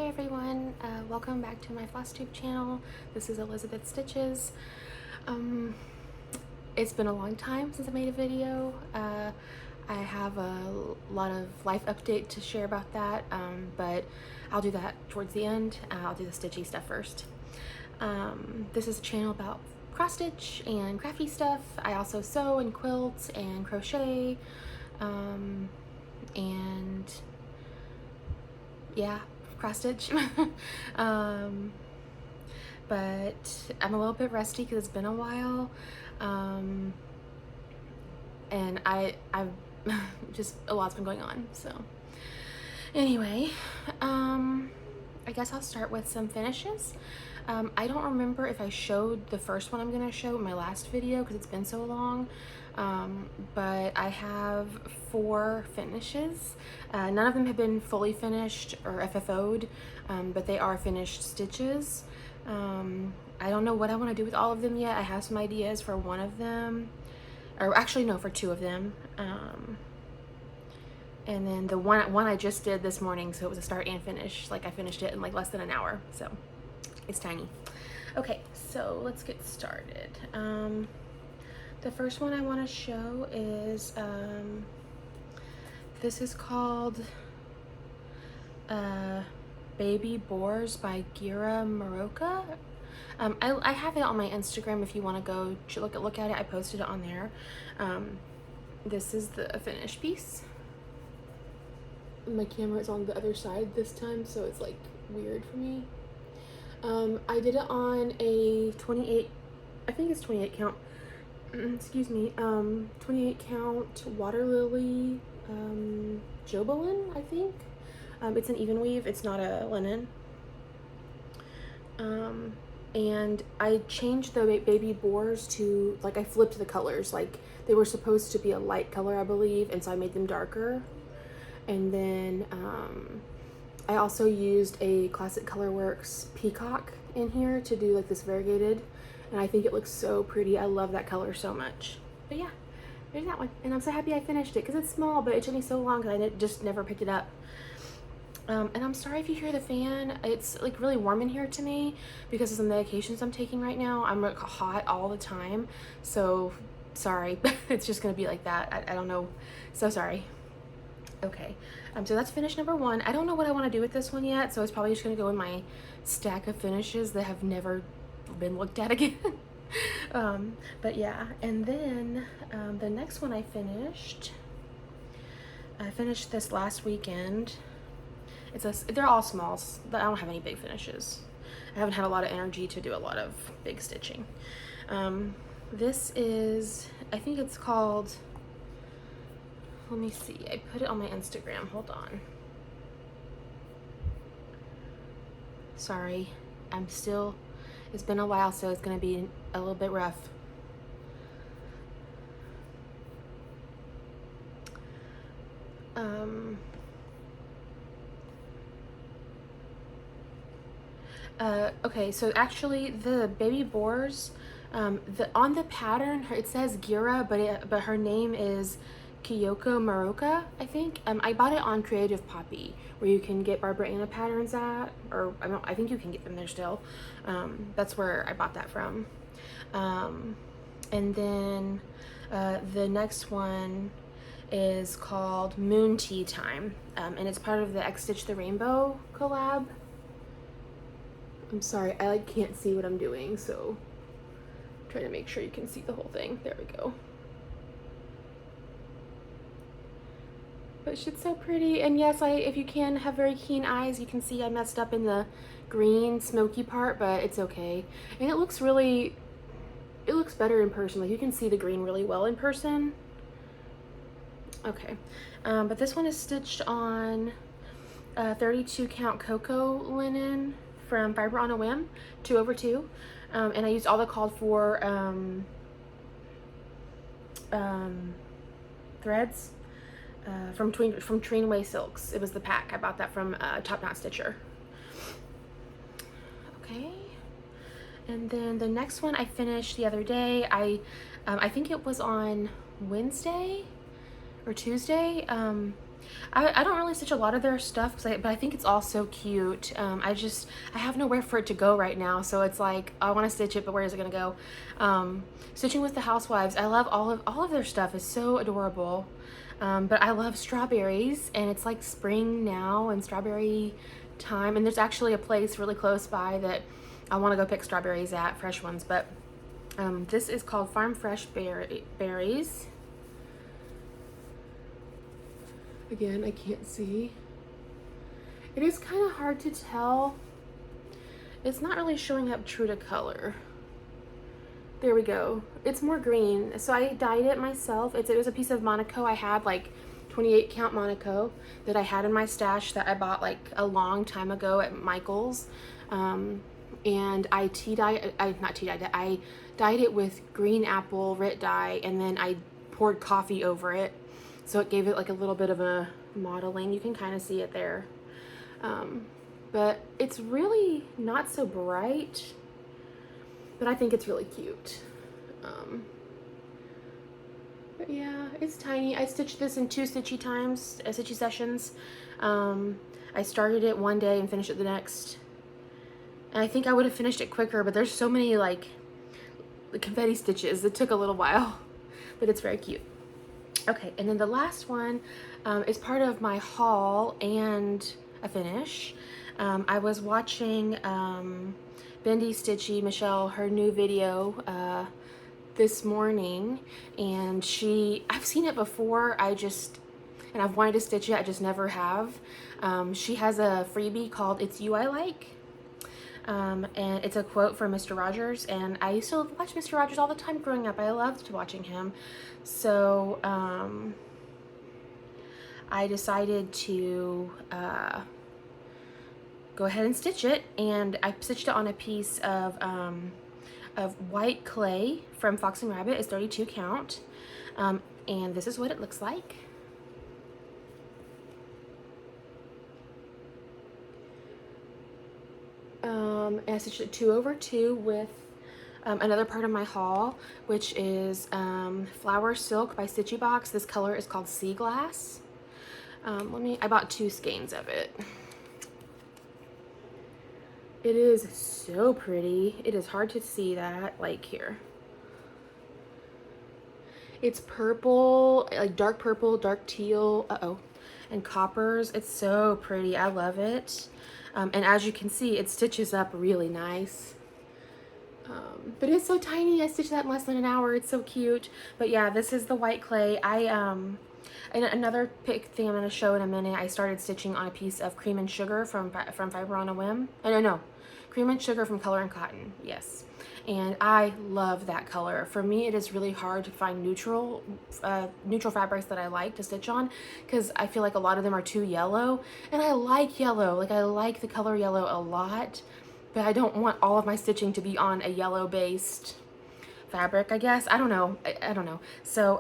everyone, welcome back to my Flosstube channel. This is Elizabeth Stitches. It's been a long time since I made a video. I have a lot of life update to share about that, but I'll do that towards the end. I'll do the stitchy stuff first. This is a channel about cross stitch and crafty stuff. I also sew and quilt and crochet, and yeah, cross stitch. But I'm a little bit rusty because it's been a while, and I've just a lot's been going on. So anyway, I guess I'll start with some finishes. I don't remember if I showed the first one I'm gonna show in my last video because it's been so long, but I have 4 finishes. None of them have been fully finished or FFO'd, but they are finished stitches. I don't know what I want to do with all of them yet. I have some ideas for one of them, or actually no, for 2 of them. And then the one I just did this morning, so it was a start and finish. Like I finished it in like less than an hour, so it's tiny. Okay, so let's get started. The first one I want to show is this is called Baby Boars by Gira Maroka. I have it on my Instagram if you want to go look at it. I posted it on there. This is the finished piece. My camera is on the other side this time, so it's like weird for me. I did it on a 28, I think it's 28 count, excuse me, 28 count water lily jobolin, I think. It's an even weave, it's not a linen. And I changed the baby boars to, like, I flipped the colors. Like, they were supposed to be a light color, I believe, and so I made them darker. And then I also used a Classic Colorworks peacock in here to do like this variegated, and I think it looks so pretty. I love that color so much. But yeah, there's that one, and I'm so happy I finished it because it's small, but it took me so long because I just never picked it up. And I'm sorry if you hear the fan. It's like really warm in here to me because of the medications I'm taking right now. I'm like hot all the time, so sorry. It's just gonna be like that. I don't know, so sorry. Okay, so that's finish number 1. I don't know what I want to do with this one yet, so it's probably just going to go in my stack of finishes that have never been looked at again. But yeah, and then the next one I finished this last weekend. They're all smalls, but I don't have any big finishes. I haven't had a lot of energy to do a lot of big stitching. This is, I think it's called, let me see, I put it on my Instagram, hold on. Sorry, it's been a while, so it's gonna be a little bit rough. Okay, so actually the baby boars, on the pattern, it says Gira, but her name is Kyoko Maroka, I think. I bought it on Creative Poppy, where you can get Barbara Anna patterns at, or I think you can get them there still. That's where I bought that from. And then the next one is called Moon Tea Time, and it's part of the X Stitch the Rainbow collab. I'm sorry, I like can't see what I'm doing, so I'm trying to make sure you can see the whole thing. There we go. But it's so pretty, and yes, if you can have very keen eyes, you can see I messed up in the green smoky part, but it's okay. And it looks better in person. Like you can see the green really well in person. Okay, but this one is stitched on 32 count cocoa linen from Fiber on a Whim, 2/2, and I used all the called for threads. From Trainway Silks. It was the pack. I bought that from Top Knot Stitcher. Okay, and then the next one I finished the other day. I think it was on Wednesday or Tuesday. I don't really stitch a lot of their stuff, but I think it's all so cute. I have nowhere for it to go right now, so it's like I want to stitch it, but where is it gonna go? Stitching with the Housewives, I love all of their stuff. Is so adorable. But I love strawberries, and it's like spring now and strawberry time, and there's actually a place really close by that I want to go pick strawberries at, fresh ones. But this is called Farm Fresh Berries. Again, I can't see. It is kind of hard to tell. It's not really showing up true to color. There we go. It's more green. So I dyed it myself. It was a piece of Monaco. I had like 28 count Monaco that I had in my stash that I bought like a long time ago at Michael's. And I dyed it with green apple Rit dye, and then I poured coffee over it. So it gave it like a little bit of a modeling. You can kind of see it there. But it's really not so bright, but I think it's really cute. But yeah, it's tiny. I stitched this in 2 stitchy sessions. I started it one day and finished it the next. And I think I would have finished it quicker, but there's so many like confetti stitches. It took a little while, but it's very cute. Okay, and then the last one is part of my haul and a finish. I was watching Bendy Stitchy Michelle, her new video this morning, and I've seen it before, and I've wanted to stitch it, I just never have. She has a freebie called It's You I Like. And it's a quote from Mr. Rogers, and I used to watch Mr. Rogers all the time growing up. I loved watching him. So I decided to go ahead and stitch it, and I stitched it on a piece of white clay from Fox and Rabbit. It's 32 count, and this is what it looks like. And I stitched it 2 over 2 with another part of my haul, which is Flower Silk by Stitchy Box. This color is called Sea Glass. I bought 2 skeins of it. It is so pretty. It is hard to see that, like here. It's purple, like dark purple, dark teal, and coppers. It's so pretty. I love it. And as you can see, it stitches up really nice. But it's so tiny. I stitched that in less than an hour. It's so cute. But yeah, this is the white clay. And another thing I'm going to show in a minute, I started stitching on a piece of Cream and Sugar from Fiber on a Whim. No, Cream and Sugar from Color and Cotton. Yes. And I love that color. For me, it is really hard to find neutral fabrics that I like to stitch on, because I feel like a lot of them are too yellow, and I like yellow. Like, I like the color yellow a lot, but I don't want all of my stitching to be on a yellow based fabric, I guess. I don't know. I don't know. So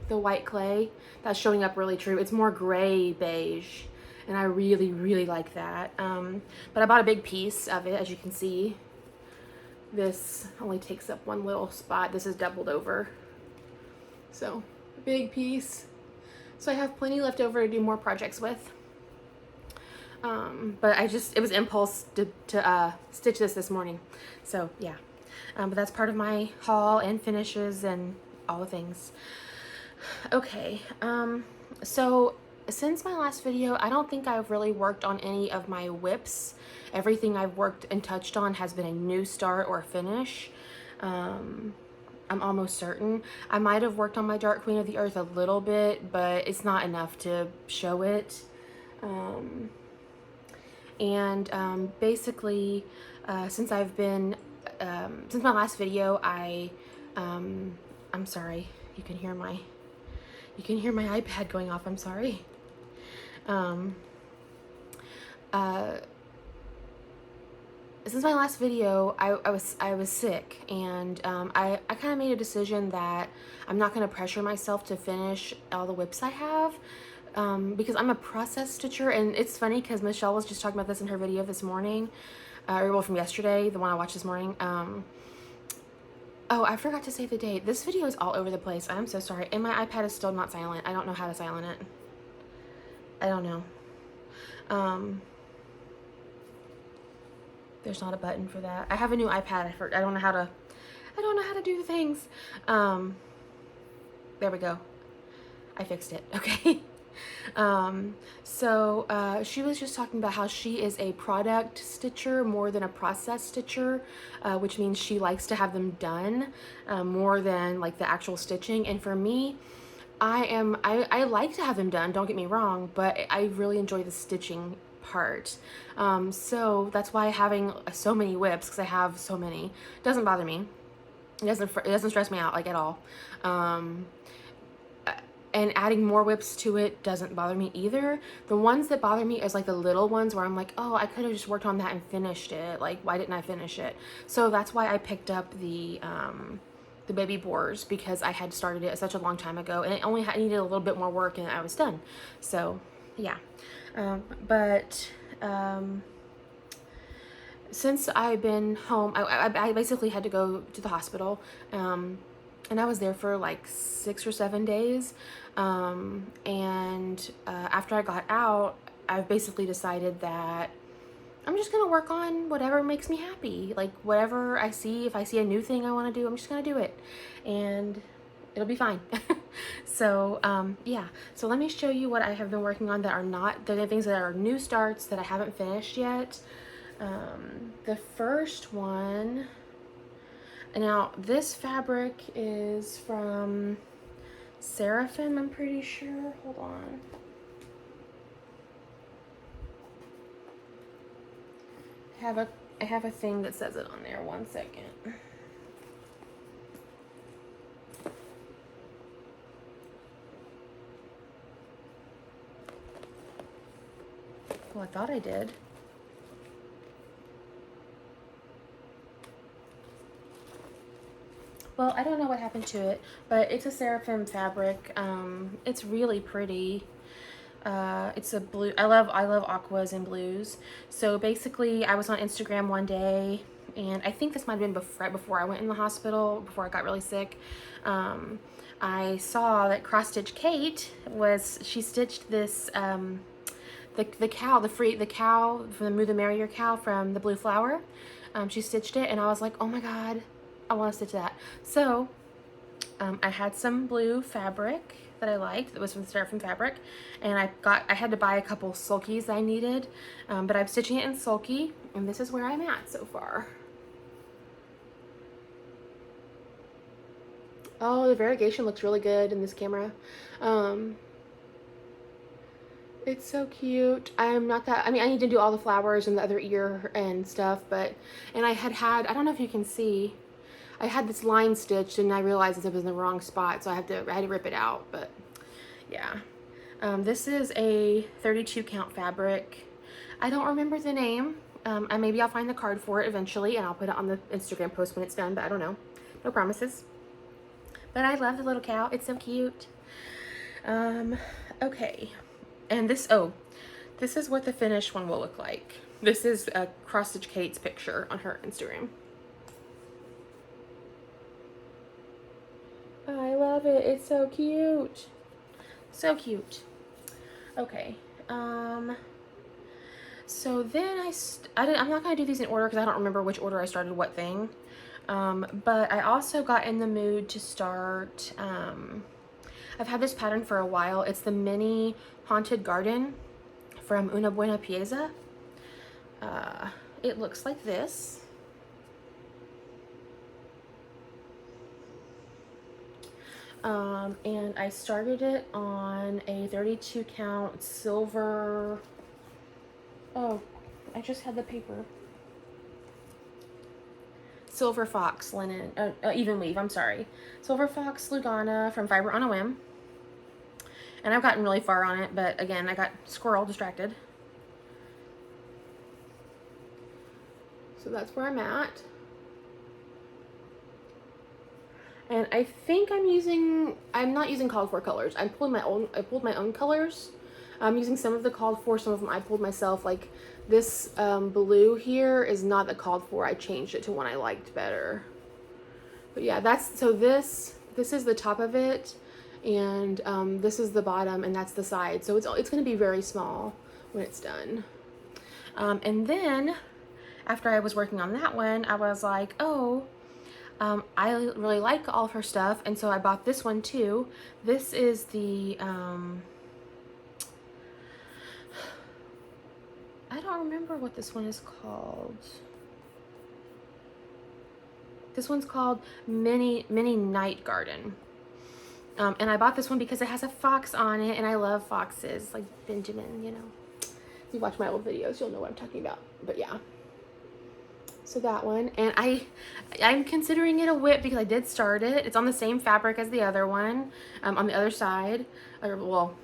the white clay, that's showing up really true. It's more gray beige, and I really, really like that. But I bought a big piece of it, as you can see. This only takes up one little spot. This is doubled over. So, a big piece. So I have plenty left over to do more projects with. But it was impulse to stitch this morning. So, yeah. But that's part of my haul and finishes and all the things. Okay. So since my last video, I don't think I've really worked on any of my whips. Everything I've worked and touched on has been a new start or a finish. I'm almost certain. I might have worked on my Dark Queen of the Earth a little bit, but it's not enough to show it. Basically, since my last video, I'm sorry, you can hear my iPad going off, I'm sorry. Since my last video, I was sick, and I kind of made a decision that I'm not going to pressure myself to finish all the whips I have, because I'm a process stitcher. And it's funny because Michelle was just talking about this in her video this morning, from yesterday, the one I watched this morning. Oh, I forgot to say the date. This video is all over the place. I'm so sorry. And my iPad is still not silent. I don't know how to silent it. I don't know. There's not a button for that. I have a new iPad. I don't know how to do the things. There we go. I fixed it. Okay. She was just talking about how she is a product stitcher more than a process stitcher, which means she likes to have them done more than like the actual stitching. And for me, I like to have them done, don't get me wrong, but I really enjoy the stitching part. So that's why having so many whips, because I have so many, doesn't bother me. It doesn't stress me out like at all. And adding more whips to it doesn't bother me either. The ones that bother me is like the little ones where I'm like, oh, I could have just worked on that and finished it. Like, why didn't I finish it? So that's why I picked up the baby boars, because I had started it such a long time ago and it only needed a little bit more work and I was done. So yeah. Since I've been home, I basically had to go to the hospital. And I was there for like 6 or 7 days. After I got out, I've basically decided that I'm just gonna work on whatever makes me happy. Like whatever I see, if I see a new thing I wanna do, I'm just gonna do it. And it'll be fine. So yeah, so let me show you what I have been working on that are not, the things that are new starts that I haven't finished yet. The first one, now this fabric is from Seraphim, I'm pretty sure. Hold on. I have a thing that says it on there. 1 second. Well, I thought I did. Well, I don't know what happened to it, but it's a Seraphim fabric. It's really pretty. It's a blue. I love aquas and blues. So basically, I was on Instagram one day, and I think this might have been right before I went in the hospital, before I got really sick. I saw that Cross Stitch Kate she stitched this the cow from the Moo the Merrier cow from the Blue Flower. She stitched it, and I was like, oh my god, I want to stitch that. So I had some blue fabric that I liked that was from Seraphim fabric, and I had to buy a couple sulkies I needed, but I'm stitching it in sulky, and this is where I'm at so far. Oh, the variegation looks really good in this camera. It's so cute. I need to do all the flowers and the other ear and stuff, and I don't know if you can see, I had this line stitched and I realized it was in the wrong spot, so I had to rip it out, but yeah. This is a 32 count fabric. I don't remember the name. Maybe I'll find the card for it eventually and I'll put it on the Instagram post when it's done, but I don't know. No promises. But I love the little cow. It's so cute. Okay. And this is what the finished one will look like. This is Cross Stitch Kate's picture on her Instagram. I love it. It's so cute. So cute. Okay. So then I'm not going to do these in order because I don't remember which order I started what thing. But I also got in the mood to start, I've had this pattern for a while. It's the mini haunted garden from Una Buena Pieza. It looks like this. And I started it on a 32 count silver, oh, I just had the paper. Silver Fox linen, even weave, I'm sorry. Silver Fox Lugana from Fiber on a Whim. And I've gotten really far on it, but again, I got squirrel distracted. So that's where I'm at. And I think I'm not using called for colors. I pulled my own colors. I'm using some of the called for, some of them I pulled myself. Like this blue here is not the called for. I changed it to one I liked better. But yeah, this is the top of it. and this is the bottom and that's the side. So it's going to be very small when it's done. And then after I was working on that one, I was like, oh, I really like all of her stuff, and so I bought this one too. This is the, I don't remember what this one is called. This one's called Mini Night Garden. And I bought this one because it has a fox on it, and I love foxes, like Benjamin, you know. If you watch my old videos, you'll know what I'm talking about. But yeah. So that one, and I'm considering it a whip because I did start it. It's on the same fabric as the other one, on the other side. Or, well,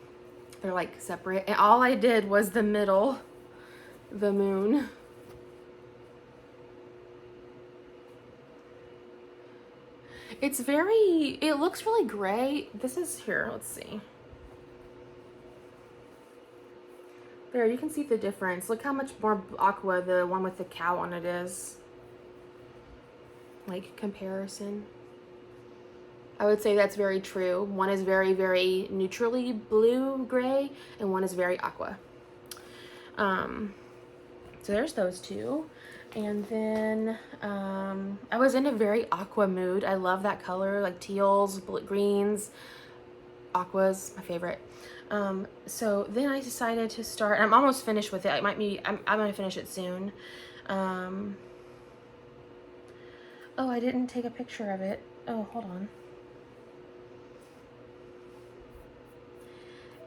they're like separate. And all I did was the middle, the moon. It's very, it looks really gray. This is here, let's see. There, you can see the difference. Look how much more aqua the one with the cow on it is. Like, comparison. I would say that's very true. One is very, very neutrally blue-gray, and one is very aqua. So there's those two. And then I was in a very aqua mood. I love that color, like teals, greens. Aqua's my favorite. So then I decided to start, I'm almost finished with it. It might be, I'm gonna finish it soon. Oh, I didn't take a picture of it. Oh, hold on.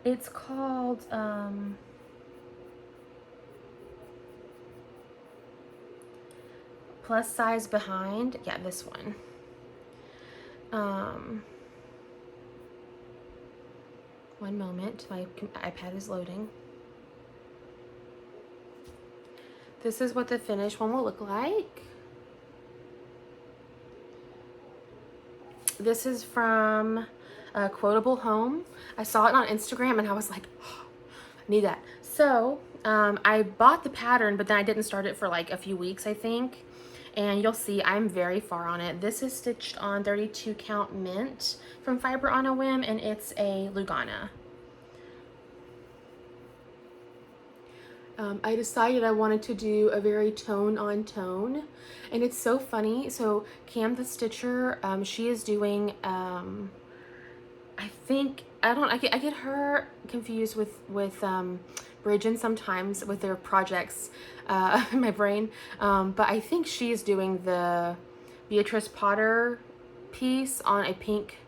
It's called, Plus Size Behind. Yeah, this one. One moment, my iPad is loading. This is what the finished one will look like. This is from Quotable Home. I saw it on Instagram and I was like, oh, I need that. So I bought the pattern, but then I didn't start it for like a few weeks, I think. And you'll see I'm very far on it. This is stitched on 32 count mint from Fiber on a Whim, and it's a Lugana. I decided I wanted to do a very tone on tone, and it's so funny. So Cam the Stitcher, she is doing, I think, I get her confused with Bridget sometimes with their projects in my brain, but I think she's doing the Beatrice Potter piece on a pink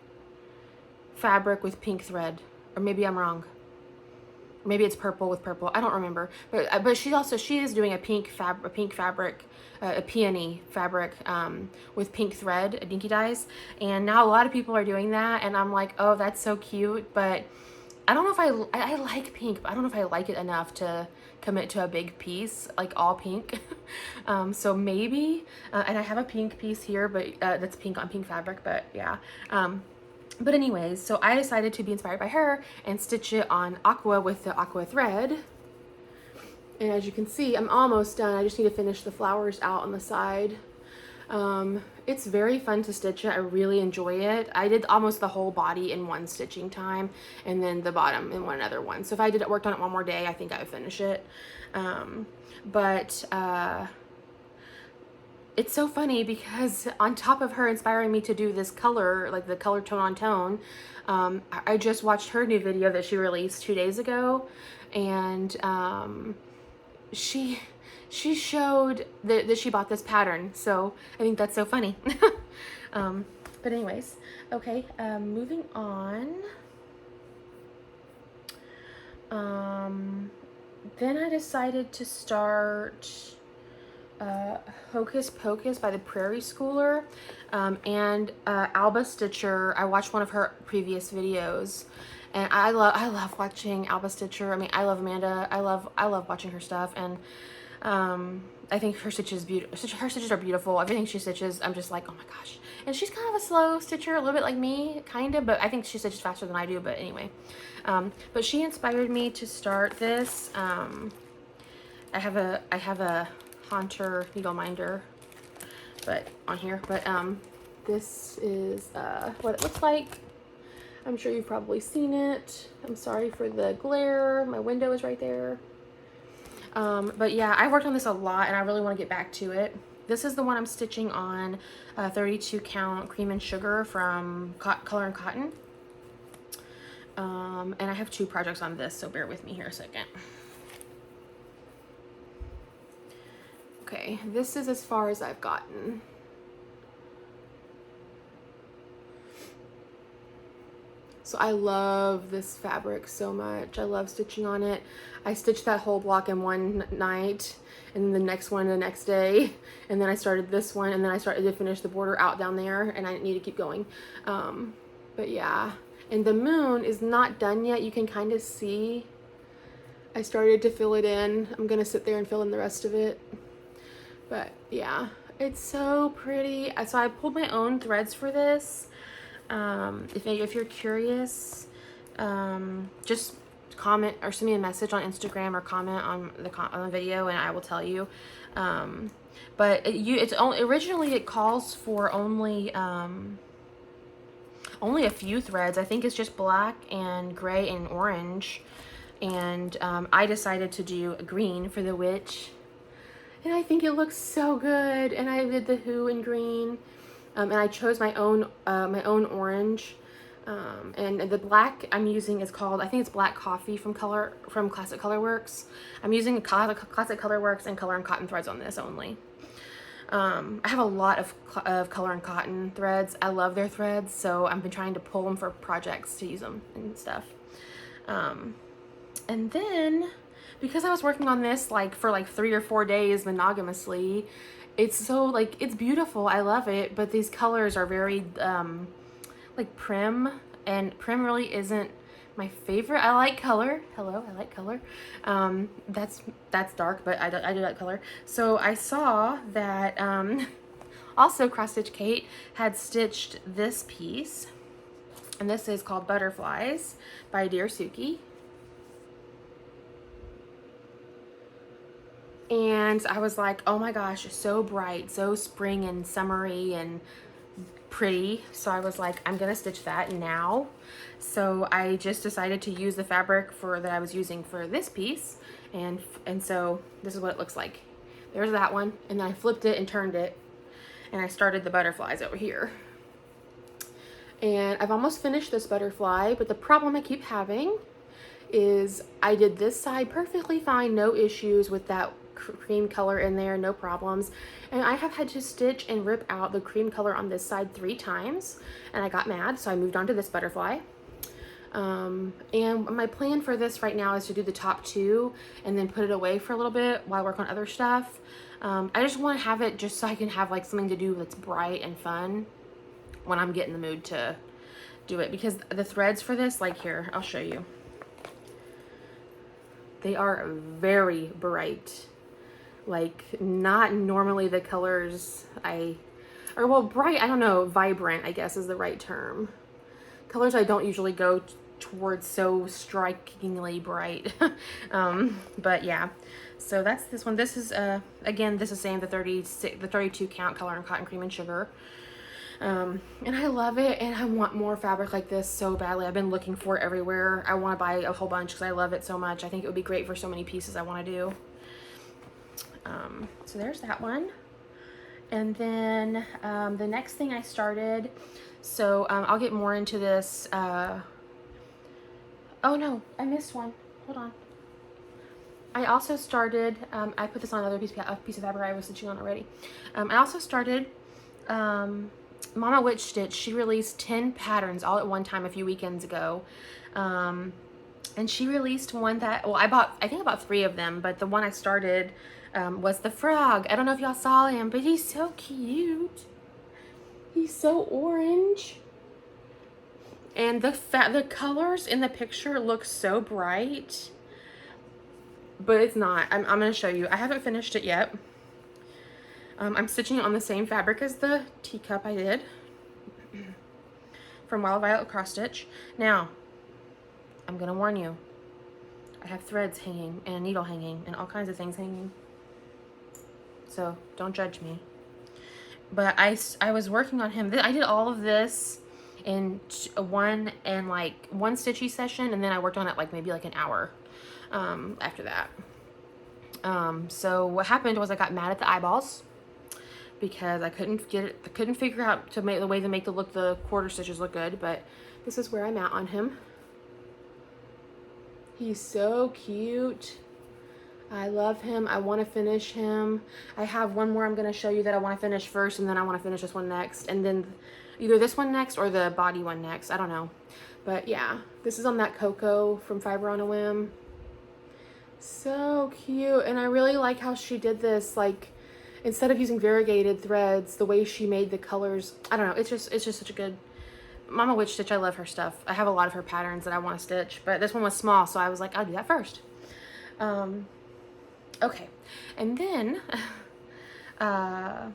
fabric with pink thread, or maybe I'm wrong. Maybe it's purple with purple. I don't remember. But she is doing a pink fabric, a peony fabric with pink thread, dinky dyes. And now a lot of people are doing that, and I'm like, oh, that's so cute. But I don't know if I like pink, but I don't know if I like it enough to commit to a big piece, like all pink. So maybe, and I have a pink piece here, but that's pink on pink fabric. But yeah. But anyways, so I decided to be inspired by her and stitch it on aqua with the aqua thread. And as you can see, I'm almost done. I just need to finish the flowers out on the side. It's very fun to stitch it. I really enjoy it. I did almost the whole body in one stitching time, and then the bottom in one other one. So if I worked on it one more day, I think I would finish it. It's so funny because on top of her inspiring me to do this color, like the color tone on tone, I just watched her new video that she released 2 days ago, and she showed that she bought this pattern. So I think that's so funny. But anyways, okay, moving on. Then I decided to start Hocus Pocus by the Prairie Schooler, and Alba Stitcher. I watched one of her previous videos, and I love watching Alba Stitcher. I mean, I love Amanda. I love watching her stuff, and I think her stitches her stitches are beautiful. Everything she stitches, I'm just like, oh my gosh. And she's kind of a slow stitcher, a little bit like me, kind of, but I think she stitches faster than I do. But anyway, but she inspired me to start this. I have a Haunter needle minder, but on here, but this is what it looks like. I'm sure you've probably seen it. I'm sorry for the glare. My window is right there. But yeah, I worked on this a lot and I really want to get back to it. This is the one I'm stitching on 32 count cream and sugar from Color and Cotton. And I have 2 projects on this, so bear with me here a second. Okay, this is as far as I've gotten. So I love this fabric so much. I love stitching on it. I stitched that whole block in one night, and then the next one the next day, and then I started this one, and then I started to finish the border out down there, and I need to keep going. But yeah, and the moon is not done yet. You can kind of see I started to fill it in. I'm gonna sit there and fill in the rest of it. But yeah, it's so pretty. So I pulled my own threads for this. If you're curious, just comment or send me a message on Instagram or comment on the video and I will tell you. But originally it calls for only a few threads. I think it's just black and gray and orange. And I decided to do a green for the witch. And I think it looks so good. And I did the who in green. And I chose my own orange. And the black I'm using is called, I think it's Black Coffee from Classic Colorworks. I'm using Classic Colorworks and Color and Cotton threads on this only. I have a lot of Color and Cotton threads. I love their threads, so I've been trying to pull them for projects to use them and stuff. And then, because I was working on this for 3 or 4 days monogamously, it's so it's beautiful. I love it, but these colors are very prim, and prim really isn't my favorite. I like color. Hello, I like color. That's dark, but I do like color. So I saw that also Cross Stitch Kate had stitched this piece, and this is called Butterflies by Dear Suki. And I was like, oh my gosh, so bright, so spring and summery and pretty. So I was like, I'm gonna stitch that now. So I just decided to use the fabric that I was using for this piece, and so this is what it looks like. There's that one, and then I flipped it and turned it, and I started the butterflies over here. And I've almost finished this butterfly, but the problem I keep having is I did this side perfectly fine, no issues with that cream color in there, no problems, and I have had to stitch and rip out the cream color on this side 3 times, and I got mad, so I moved on to this butterfly. And my plan for this right now is to do the top 2 and then put it away for a little bit while I work on other stuff. I just want to have it just so I can have something to do that's bright and fun when I'm getting the mood to do it, because the threads for this, here, I'll show you. They are very bright. Not normally the colors bright, I don't know, vibrant, I guess is the right term. Colors I don't usually go towards so strikingly bright. But yeah, so that's this one. This is, again, this is saying the 32 count Color and Cotton Cream and Sugar. And I love it, and I want more fabric like this so badly. I've been looking for it everywhere. I want to buy a whole bunch because I love it so much. I think it would be great for so many pieces I want to do. So there's that one. And then the next thing I started, so I'll get more into this. Oh no, I missed one. Hold on. I also started, I put this on another piece of fabric I was stitching on already. I also started Mama Witch Stitch. She released 10 patterns all at one time a few weekends ago. And she released one that, well, I think I bought 3 of them, but the one I started was the frog. I don't know if y'all saw him, but he's so cute. He's so orange. And the colors in the picture look so bright, but it's not. I'm going to show you. I haven't finished it yet. I'm stitching it on the same fabric as the teacup I did from Wild Violet Cross Stitch. Now, I'm going to warn you. I have threads hanging and a needle hanging and all kinds of things hanging. So don't judge me. But I was working on him. I did all of this in one stitchy session, and then I worked on it like maybe like an hour after that. So what happened was I got mad at the eyeballs because I couldn't figure out to make the way to make the quarter stitches look good. But this is where I'm at on him. He's so cute. I love him. I want to finish him. I have one more I'm going to show you that I want to finish first, and then I want to finish this one next, and then either this one next or the body one next. I don't know. But yeah, this is on that Coco from Fiber on a Whim. So cute. And I really like how she did this, like, instead of using variegated threads, the way she made the colors. I don't know. It's just such a good Mama Witch stitch. I love her stuff. I have a lot of her patterns that I want to stitch, but this one was small, so I was like, I'll do that first. Okay, and then I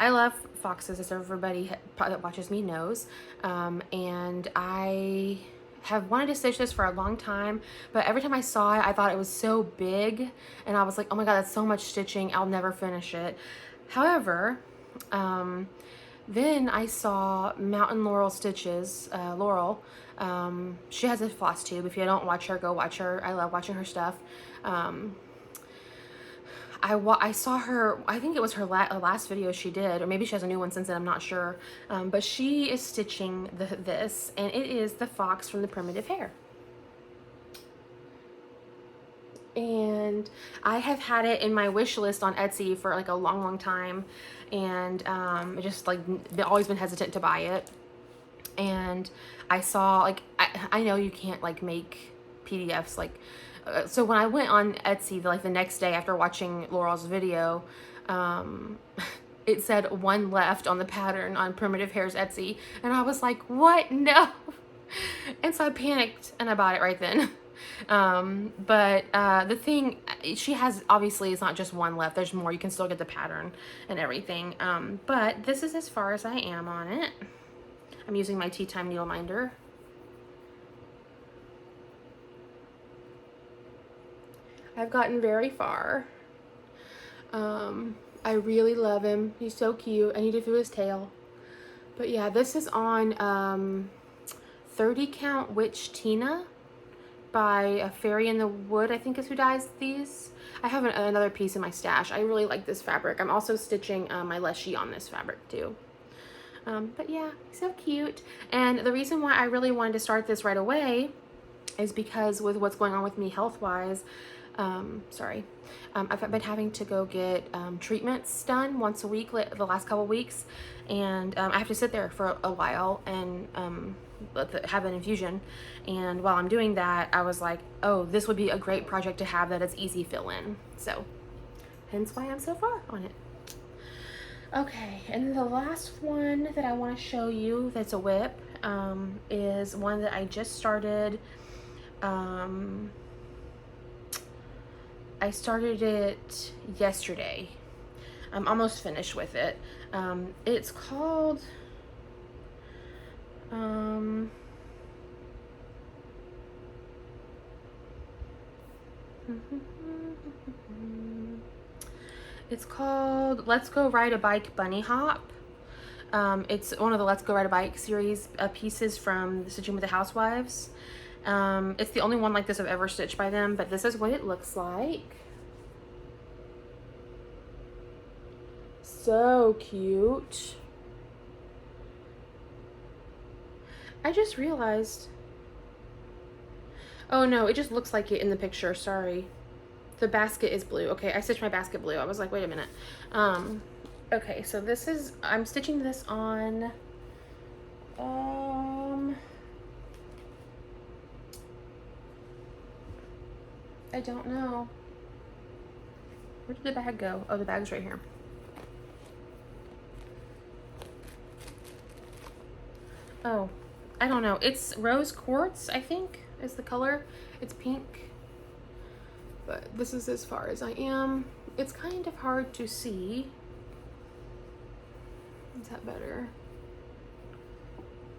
love foxes, as everybody that watches me knows, and I have wanted to stitch this for a long time, but every time I saw it, I thought it was so big, and I was like, oh my god, that's so much stitching, I'll never finish it. However, then I saw Mountain Laurel Stitches, Laurel. She has a Flosstube. If you don't watch her, go watch her. I love watching her stuff. I saw her, I think it was her last video she did, or maybe she has a new one since then, I'm not sure. But she is stitching this, and it is the fox from the Primitive Hare. And I have had it in my wish list on Etsy for like a long time, and just like always been hesitant to buy it. And I saw, like, I know you can't like make PDFs, like, so when I went on Etsy the next day after watching Laurel's video, it said 1 left on the pattern on Primitive Hare's Etsy, and I was like, what? No. And so I panicked and I bought it right then. But the thing, she has, obviously it's not just 1 left, there's more. You can still get the pattern and everything. But this is as far as I am on it. I'm using my Tea Time Needle Minder. I've gotten very far. I really love him. He's so cute. I need to do his tail. But yeah, this is on 30 Count Witch Tina by a Fairy in the Wood, I think is who dyes these. I have another piece in my stash. I really like this fabric. I'm also stitching my Leshy on this fabric too. But yeah, so cute. And the reason why I really wanted to start this right away is because with what's going on with me health-wise, I've been having to go get treatments done once a week the last couple weeks, and I have to sit there for a while and have an infusion. And while I'm doing that, I was like, oh, this would be a great project to have that is easy fill in. So hence why I'm so far on it. Okay, and the last one that I want to show you that's a whip is one that I just started. I started it yesterday. I'm almost finished with it. It's called it's called Let's Go Ride a Bike Bunny Hop. It's one of the Let's Go Ride a Bike series pieces from Stitching with the Housewives. It's the only one like this I've ever stitched by them, but this is what it looks like. So cute. I just realized. Oh no, it just looks like it in the picture, sorry. The basket is blue. Okay, I stitched my basket blue. I was like, wait a minute. Okay, so this is, I'm stitching this on, I don't know. Where did the bag go? Oh, the bag's right here. Oh, I don't know. It's Rose Quartz, I think, is the color. It's pink. But this is as far as I am. It's kind of hard to see. Is that better?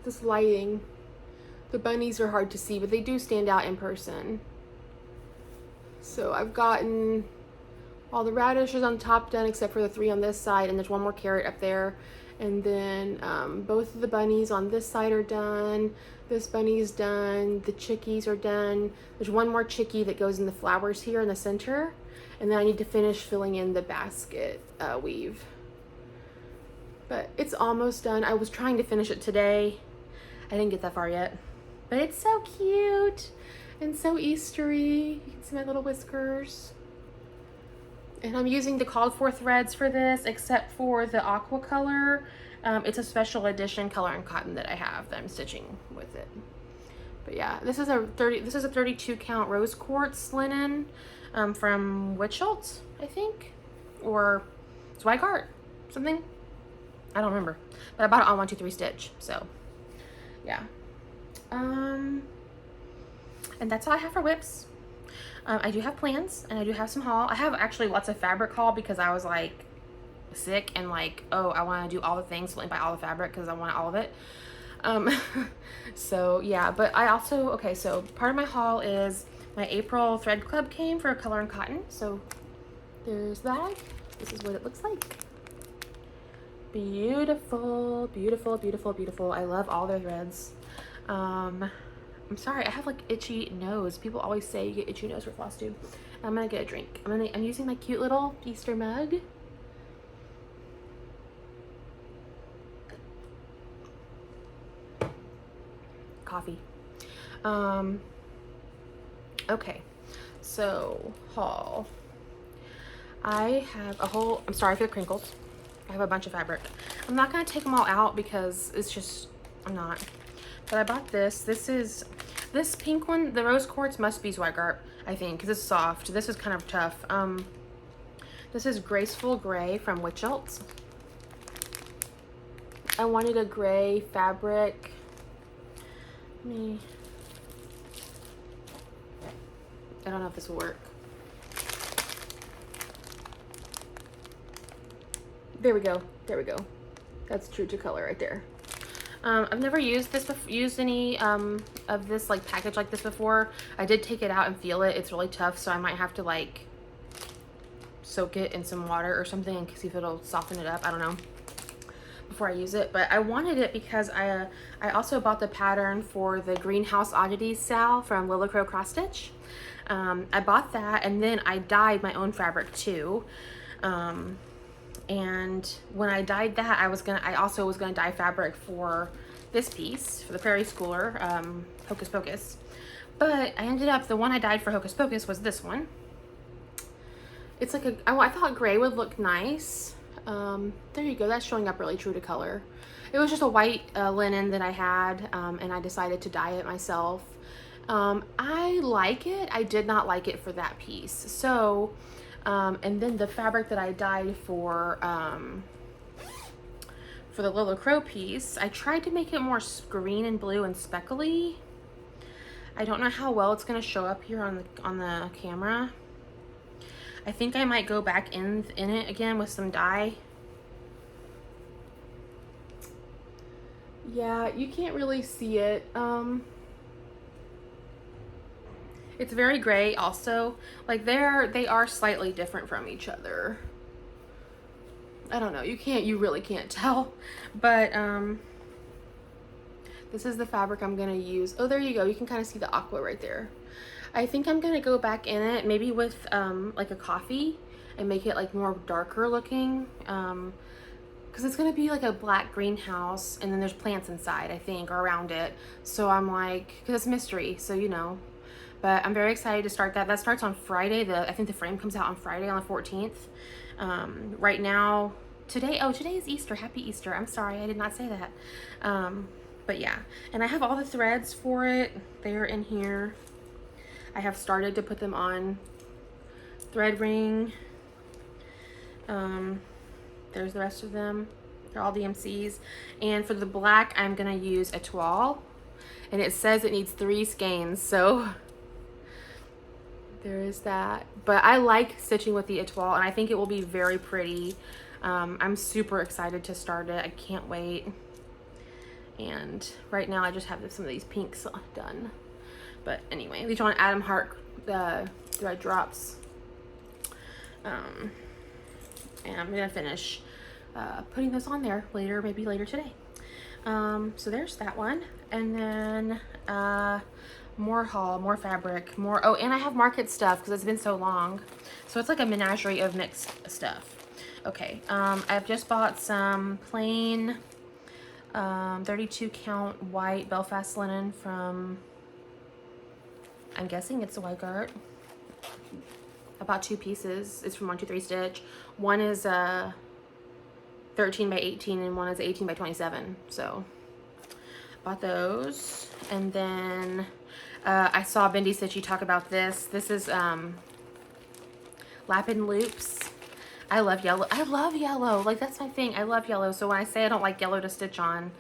This lighting. The bunnies are hard to see, but they do stand out in person. So I've gotten all the radishes on top done except for the 3 on this side, and there's one more carrot up there. And then both of the bunnies on this side are done. This bunny's done. The chickies are done. There's one more chickie that goes in the flowers here in the center. And then I need to finish filling in the basket weave. But it's almost done. I was trying to finish it today. I didn't get that far yet. But it's so cute and so Eastery. You can see my little whiskers. And I'm using the called for threads for this, except for the aqua color. It's a special edition color and cotton that I have that I'm stitching with it. But yeah, this is a 32 count rose quartz linen from Witchelt, I think, or Zweigart, something. I don't remember, but I bought it on 1-2-3 Stitch. So yeah, and that's all I have for whips. I do have plans, and I do have some haul. I have actually lots of fabric haul because I was like sick and like, oh, I want to do all the things, so let me buy all the fabric because I want all of it. So yeah, but I also, okay, so part of my haul is my April thread club came for color and cotton. So there's that. This is what it looks like. Beautiful, beautiful, beautiful, beautiful. I love all their threads. I'm sorry, I have like itchy nose. People always say you get itchy nose for Flosstube. I'm gonna get a drink. I'm using my cute little Easter mug. Coffee. Okay, so haul. I have a whole, I'm sorry for the crinkles. I have a bunch of fabric. I'm not gonna take them all out because it's just, I'm not. But I bought this. This pink one, the rose quartz must be Zweigart, I think, because it's soft. This is kind of tough. This is Graceful Gray from Witchelt. I wanted a gray fabric. I don't know if this will work. There we go. There we go. That's true to color right there. I've never used any of this like package like this before. I did take it out and feel it. It's really tough, so I might have to like soak it in some water or something and see if it'll soften it up. I don't know, before I use it. But I wanted it because I also bought the pattern for the Greenhouse Oddities Sal from Lilla Crow Cross Stitch. I bought that, and then I dyed my own fabric too. And when I dyed that, I also was gonna dye fabric for this piece, for the Prairie Schooler, Hocus Pocus. But I ended up, the one I dyed for Hocus Pocus was this one. It's like I thought gray would look nice. There you go, that's showing up really true to color. It was just a white linen that I had, and I decided to dye it myself. I like it. I did not like it for that piece. So, and then the fabric that I dyed for the Lilla Crow piece, I tried to make it more green and blue and speckly. I don't know how well it's gonna show up here on the camera. I think I might go back in it again with some dye. Yeah, you can't really see it. It's very gray also. Like they are slightly different from each other. I don't know, you really can't tell. But this is the fabric I'm gonna use. Oh, there you go, you can kind of see the aqua right there. I think I'm gonna go back in it maybe with like a coffee and make it like more darker looking, because it's gonna be like a black greenhouse, and then there's plants inside, I think, or around it. So I'm like, because it's mystery, so you know. But I'm very excited to start that. That starts on Friday. I think the frame comes out on Friday on the 14th. Right now, today is Easter. Happy Easter. I'm sorry, I did not say that. But yeah, and I have all the threads for it. They're in here. I have started to put them on thread ring. There's the rest of them. They're all DMCs. And for the black, I'm gonna use a toile. And it says it needs 3 skeins, so there is that. But I like stitching with the etoile, and I think it will be very pretty. I'm super excited to start it. I can't wait. And right now I just have some of these pinks done. But anyway, these are on Adam Hart thread drops. And I'm gonna finish putting this on there later, maybe later today. So there's that one. And then more haul, more fabric, more, oh, and I have market stuff because it's been so long. So it's like a menagerie of mixed stuff. Okay, I've just bought some plain 32 count white Belfast linen from, I'm guessing it's a Weigart. I bought 2 pieces. It's from 123 Stitch. One is 13 by 18 and one is 18 by 27. So bought those. And then I saw Bendy Stitchy talk about this. This is Lap and Loops. I love yellow. I love yellow. Like, that's my thing. I love yellow. So when I say I don't like yellow to stitch on,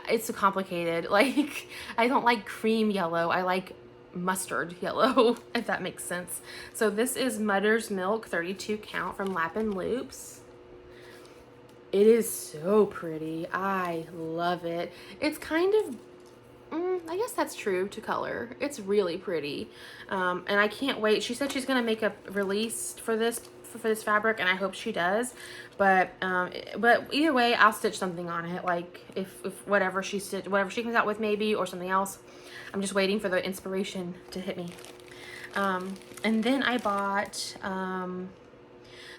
it's so complicated. Like, I don't like cream yellow. I like mustard yellow, if that makes sense. So this is Mother's Milk 32 count from Lap and Loops. It is so pretty. I love it. It's kind of, I guess that's true to color. It's really pretty. And I can't wait. She said she's going to make a release for this fabric, and I hope she does. But either way, I'll stitch something on it. Like if whatever she comes out with, maybe, or something else. I'm just waiting for the inspiration to hit me. And then I bought,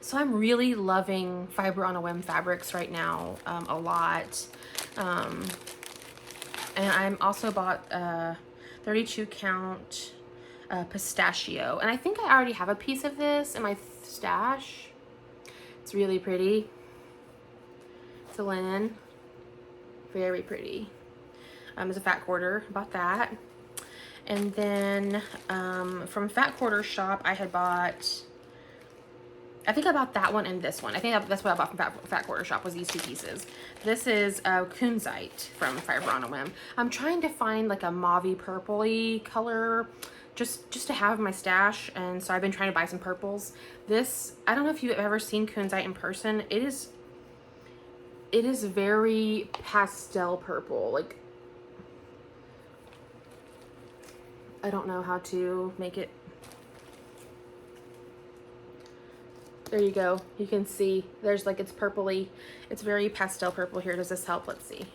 so I'm really loving Fiber on a Whim fabrics right now, a lot. And I'm also bought 32 count pistachio, and I think I already have a piece of this in my stash. It's really pretty. It's a linen, very pretty. It's a Fat Quarter. Bought that. And then from Fat Quarter shop, I had bought, I think I bought that one and this one. I think that's what I bought from Fat Quarter shop, was these 2 pieces. This is Kunzite from Fiber on a Whim. I'm trying to find like a mauvey purpley color just to have in my stash, and so I've been trying to buy some purples. This, I don't know if you've ever seen Kunzite in person. It is very pastel purple. Like, I don't know how to make it. There you go. You can see there's like, it's purpley. It's very pastel purple here. Does this help? Let's see.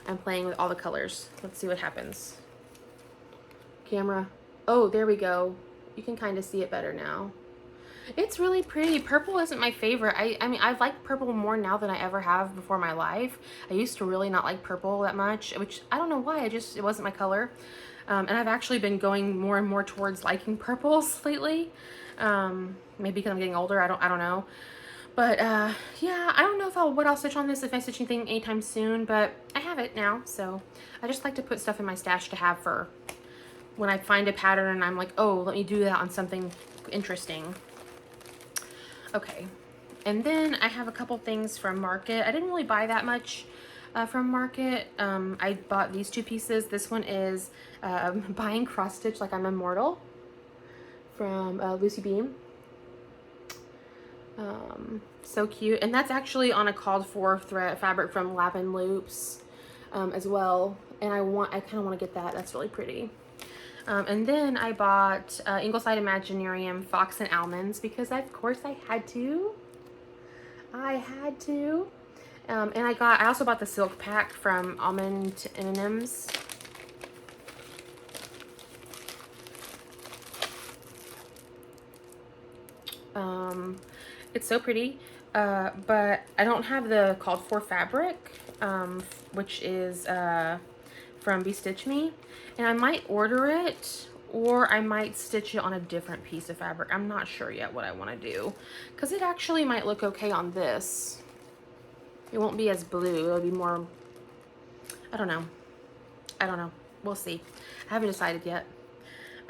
I'm playing with all the colors. Let's see what happens. Camera. Oh, there we go. You can kind of see it better now. It's really pretty. Purple isn't my favorite. I mean, I've liked purple more now than I ever have before in my life. I used to really not like purple that much, which I don't know why. It wasn't my color. And I've actually been going more and more towards liking purples lately. Maybe because I'm getting older. I don't know. But yeah, I don't know what I'll stitch on this, if I stitch anything anytime soon, but I have it now. So I just like to put stuff in my stash to have for when I find a pattern and I'm like, oh, let me do that on something interesting. Okay. And then I have a couple things from Market. I didn't really buy that much from Market. I bought these 2 pieces. This one is Buying Cross Stitch Like I'm Immortal from Lucy Beam. So cute. And that's actually on a called for thread fabric from Lap and Loops as well. And I kind of want to get that. That's really pretty. And then I bought Ingleside Imaginarium Fox and Almonds because of course I had to. And I also bought the silk pack from Almond M&M's. It's so pretty, but I don't have the called for fabric, which is from Be Stitch Me, and I might order it, or I might stitch it on a different piece of fabric. I'm not sure yet what I want to do, because it actually might look okay on this. It won't be as blue. It'll be more, I don't know. We'll see. I haven't decided yet.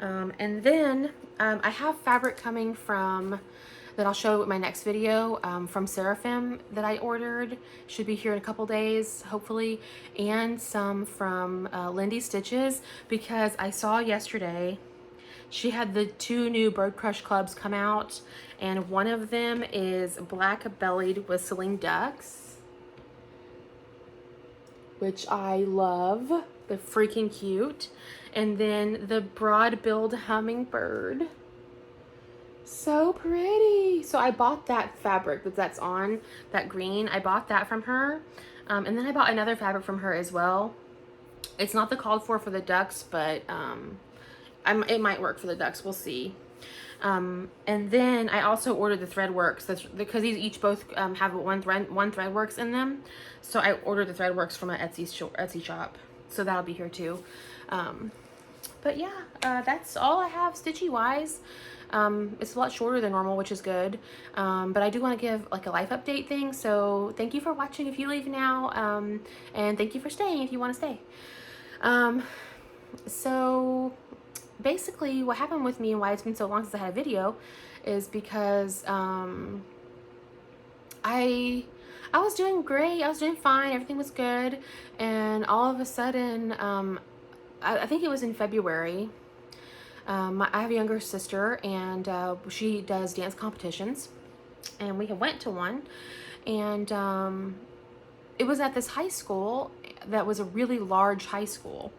And then I have fabric coming from, that I'll show in my next video, from Seraphim that I ordered. Should be here in a couple days, hopefully. And some from Lindy Stitches, because I saw yesterday she had the 2 new Bird Crush clubs come out, and one of them is Black Bellied Whistling Ducks, which I love. They're freaking cute. And then the Broad-billed Hummingbird. So pretty. So I bought that fabric that's on, that green. I bought that from her. And then I bought another fabric from her as well. It's not the called for the ducks, but it might work for the ducks. We'll see. And then I also ordered the Threadworks because these each both have one Threadworks in them. So I ordered the Threadworks from an Etsy shop. So that'll be here too. But yeah, that's all I have stitchy wise. It's a lot shorter than normal, which is good. But I do want to give like a life update thing. So thank you for watching if you leave now. And thank you for staying if you want to stay. So basically what happened with me and why it's been so long since I had a video is because I was doing great. I was doing fine. Everything was good. And all of a sudden, I think it was in February. I have a younger sister, and she does dance competitions, and we went to one, and it was at this high school that was a really large high school,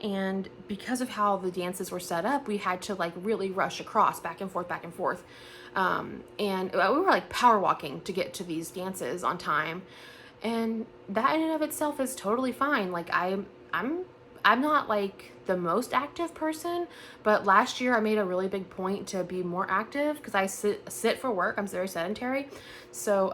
and because of how the dances were set up, we had to like really rush across back and forth, and we were like power walking to get to these dances on time, and that in and of itself is totally fine. Like I'm not like the most active person, but last year I made a really big point to be more active because I sit for work. I'm very sedentary. So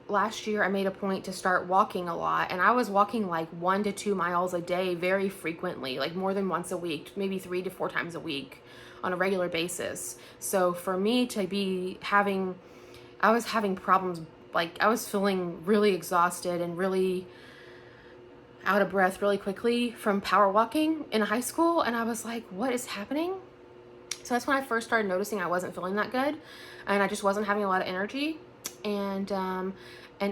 last year I made a point to start walking a lot, and I was walking like 1 to 2 miles a day very frequently, like more than once a week, maybe 3 to 4 times a week on a regular basis. So for me to be I was having problems, like I was feeling really exhausted and really out of breath really quickly from power walking in high school, and I was like, what is happening? So that's when I first started noticing I wasn't feeling that good, and I just wasn't having a lot of energy. And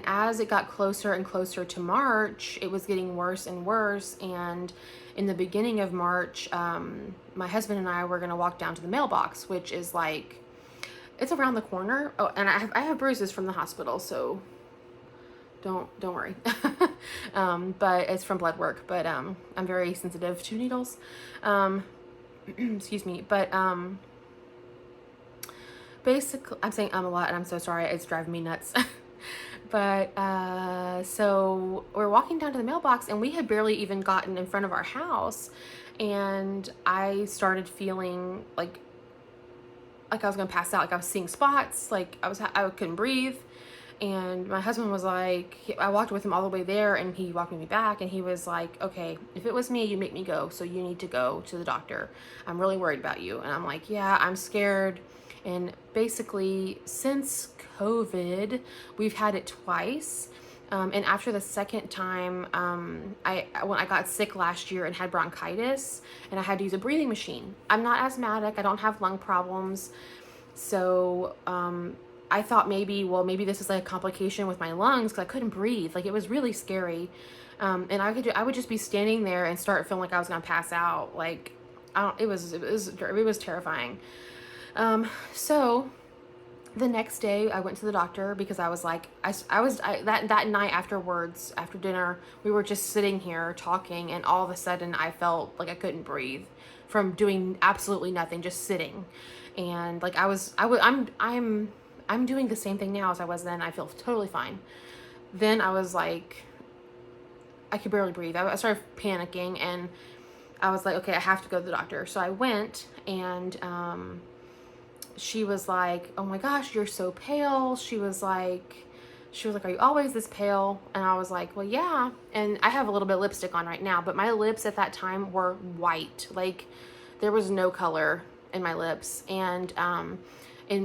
as it got closer and closer to March, it was getting worse and worse. And in the beginning of March, my husband and I were gonna walk down to the mailbox, which is like, it's around the corner. Oh, and I have bruises from the hospital, so don't worry. But it's from blood work, but I'm very sensitive to needles. Excuse me. But basically, I'm saying a lot, and I'm so sorry, it's driving me nuts. But so we're walking down to the mailbox, and we had barely even gotten in front of our house, and I started feeling like I was gonna pass out. Like I was seeing spots, like I couldn't breathe. And my husband was like, I walked with him all the way there, and he walked me back, and he was like, okay, if it was me, you'd make me go, so you need to go to the doctor. I'm really worried about you. And I'm like, yeah, I'm scared. And basically, since COVID, we've had it twice. And after the second time, when I got sick last year and had bronchitis, and I had to use a breathing machine. I'm not asthmatic. I don't have lung problems. So I thought maybe this is like a complication with my lungs because I couldn't breathe. Like it was really scary. And I would just be standing there and start feeling like I was gonna pass out. Like it was terrifying. So the next day I went to the doctor because I was like, that night afterwards, after dinner, we were just sitting here talking, and all of a sudden I felt like I couldn't breathe from doing absolutely nothing, just sitting. And like I'm doing the same thing now as I was then. I feel totally fine. Then I was like, I could barely breathe. I started panicking, and I was like, okay, I have to go to the doctor. So I went, and she was like, oh my gosh, you're so pale. She was like, are you always this pale? And I was like, well, yeah. And I have a little bit of lipstick on right now, but my lips at that time were white. Like there was no color in my lips. And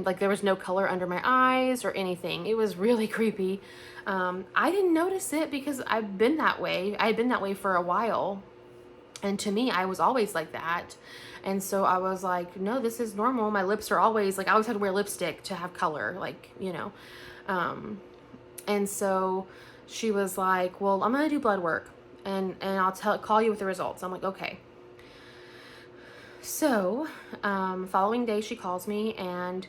like there was no color under my eyes or anything. It was really creepy. I didn't notice it because I've been that way. I had been that way for a while. And to me, I was always like that. And so I was like, no, this is normal. My lips are always like, I always had to wear lipstick to have color, like, you know. And so she was like, well, I'm going to do blood work, and I'll call you with the results. I'm like, okay. So, following day she calls me, and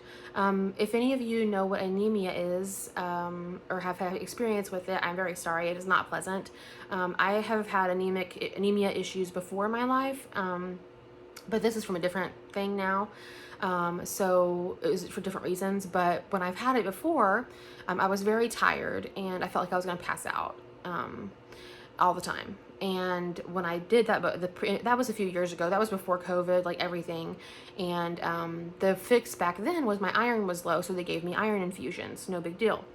if any of you know what anemia is, or have had experience with it, I'm very sorry. It is not pleasant. I have had anemia issues before in my life, but this is from a different thing now. So it was for different reasons. But when I've had it before, I was very tired and I felt like I was going to pass out all the time. And when I did that, but that was a few years ago. That was before COVID, like everything. And the fix back then was my iron was low, so they gave me iron infusions. No big deal.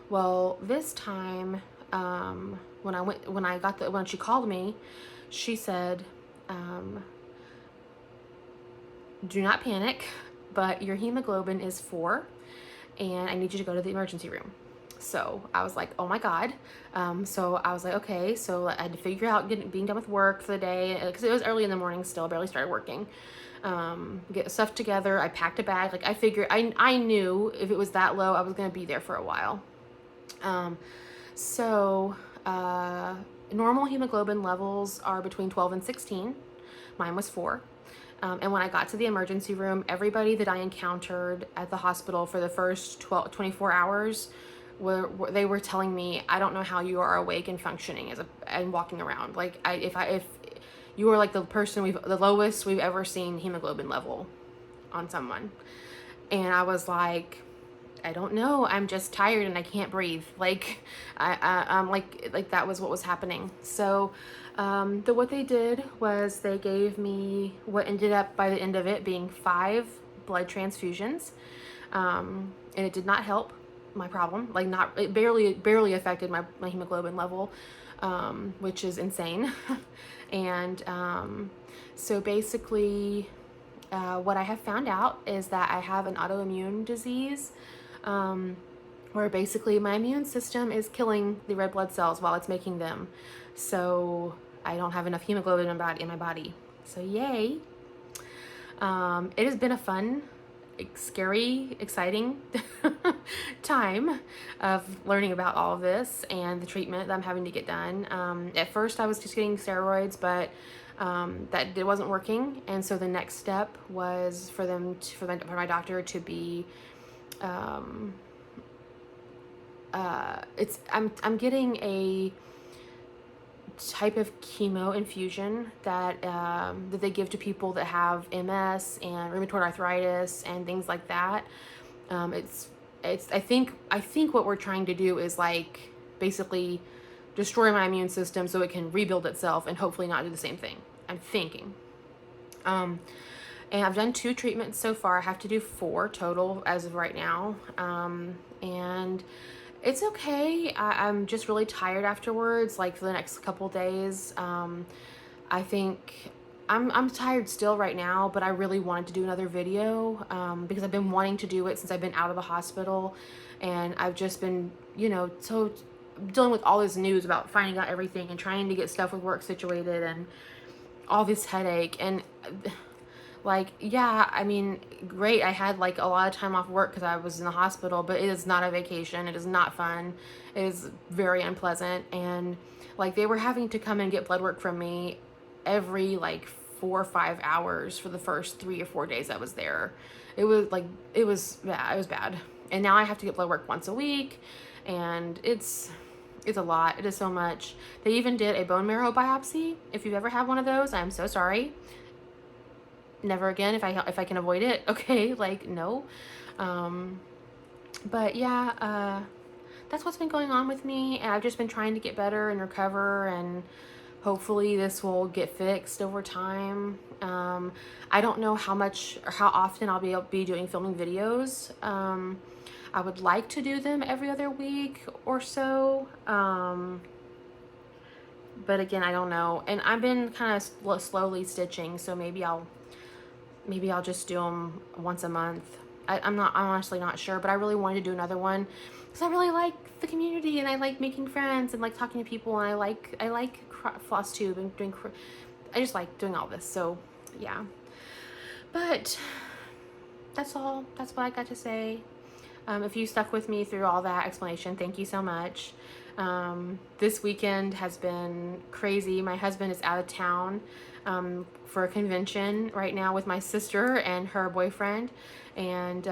Well, this time, when she called me, she said, do not panic, but your hemoglobin is 4 and I need you to go to the emergency room. So I was like, oh my God. So I was like, okay. So I had to figure out being done with work for the day, because it was early in the morning still, barely started working. Get stuff together. I packed a bag. Like I figured, I knew if it was that low, I was going to be there for a while. Normal hemoglobin levels are between 12 and 16. Mine was 4. And when I got to the emergency room, everybody that I encountered at the hospital for the first 24 hours, they were telling me, I don't know how you are awake and functioning and walking around. Like if you were like the lowest we've ever seen hemoglobin level on someone. And I was like, I don't know. I'm just tired and I can't breathe. Like I'm like that was what was happening. So what they did was they gave me what ended up by the end of it being 5 blood transfusions, and it did not help my problem. Like it barely affected my hemoglobin level, which is insane. And so basically, what I have found out is that I have an autoimmune disease, where basically my immune system is killing the red blood cells while it's making them. So I don't have enough hemoglobin in my body. So yay. It has been a fun, scary, exciting time of learning about all of this and the treatment that I'm having to get done. At first I was just getting steroids, but that it wasn't working. And so the next step was for my doctor to be, I'm getting a type of chemo infusion that they give to people that have MS and rheumatoid arthritis and things like that. I think what we're trying to do is like basically destroy my immune system so it can rebuild itself and hopefully not do the same thing. I'm thinking. And I've done 2 treatments so far. I have to do 4 total as of right now. And it's okay. I'm just really tired afterwards, like for the next couple days. I think I'm tired still right now, but I really wanted to do another video because I've been wanting to do it since I've been out of the hospital, and I've just been, so dealing with all this news about finding out everything and trying to get stuff with work situated and all this headache. And like, yeah, I mean, great. I had like a lot of time off work because I was in the hospital, but it is not a vacation. It is not fun. It is very unpleasant. And like they were having to come and get blood work from me every like 4 or 5 hours for the first 3 or 4 days I was there. It was bad. It was bad. And now I have to get blood work once a week, and it's a lot. It is so much. They even did a bone marrow biopsy. If you've ever had one of those, I'm so sorry. Never again if I can avoid it. Okay, like no. But yeah, that's what's been going on with me, and I've just been trying to get better and recover, and hopefully this will get fixed over time. I don't know how much or how often I'll be filming videos. I would like to do them every other week or so. But again, I don't know. And I've been kind of slowly stitching, so maybe I'll just do them once a month. I'm honestly not sure, but I really wanted to do another one because I really like the community and I like making friends and like talking to people, and I like Flosstube and I just like doing all this. So yeah, but that's all. That's what I got to say. If you stuck with me through all that explanation, thank you so much. This weekend has been crazy. My husband is out of town for a convention right now with my sister and her boyfriend, and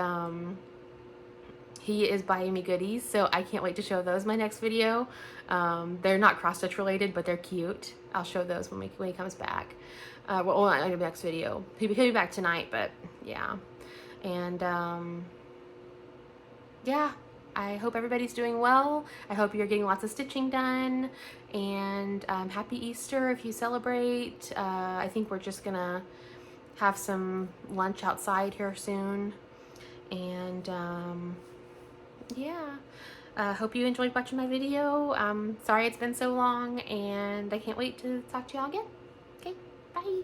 he is buying me goodies, so I can't wait to show those my next video. They're not cross-stitch related, but they're cute. I'll show those when he comes back. Well, not in the next video. He'll be back tonight, but yeah. And yeah, I hope everybody's doing well. I hope you're getting lots of stitching done, and happy Easter if you celebrate. I think we're just gonna have some lunch outside here soon, and yeah, hope you enjoyed watching my video. Sorry it's been so long, and I can't wait to talk to y'all again. Okay, bye.